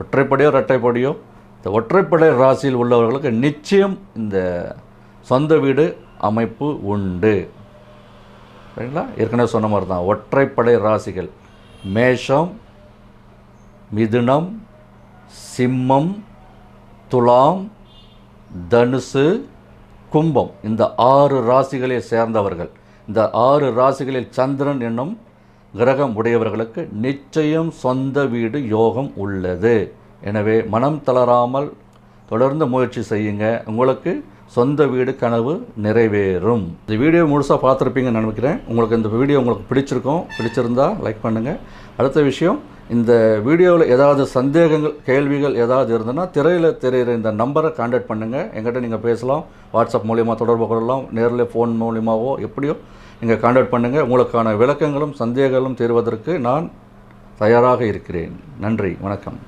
ஒற்றைப்படையோ இரட்டைப்படையோ இந்த ஒற்றைப்படை ராசியில் உள்ளவர்களுக்கு நிச்சயம் இந்த சொந்த வீடு அமைப்பு உண்டு. சரிங்களா? ஏற்கனவே சொன்ன மாதிரி தான் ஒற்றைப்படை ராசிகள் மேஷம், மிதுனம், சிம்மம், துலாம், தனுசு, கும்பம் இந்த 6 ராசிகளை சேர்ந்தவர்கள், இந்த 6 ராசிகளில் சந்திரன் என்னும் கிரகம் உடையவர்களுக்கு நிச்சயம் சொந்த வீடு யோகம் உள்ளது. எனவே மனம் தளராமல் தொடர்ந்து முயற்சி செய்யுங்க, உங்களுக்கு சொந்த வீடு கனவு நிறைவேறும். இந்த வீடியோ முழுசாக பார்த்துருப்பீங்கன்னு நினைக்கிறேன். உங்களுக்கு இந்த வீடியோ உங்களுக்கு பிடிச்சிருந்தா லைக் பண்ணுங்கள். அடுத்த விஷயம், இந்த வீடியோவில் ஏதாவது சந்தேகங்கள் கேள்விகள் ஏதாவது இருந்ததுன்னா திரையில் தெரிகிற இந்த நம்பரை கான்டாக்ட் பண்ணுங்கள். எங்கிட்ட நீங்கள் பேசலாம், வாட்ஸ்அப் மூலிமா தொடர்பு கொள்ளலாம், நேரில் ஃபோன் மூலிமாவோ எப்படியோ நீங்கள் கான்டாக்ட் பண்ணுங்கள். உங்களுக்கான விளக்கங்களும் சந்தேகங்களும் தீர்வதற்கு நான் தயாராக இருக்கிறேன். நன்றி, வணக்கம்.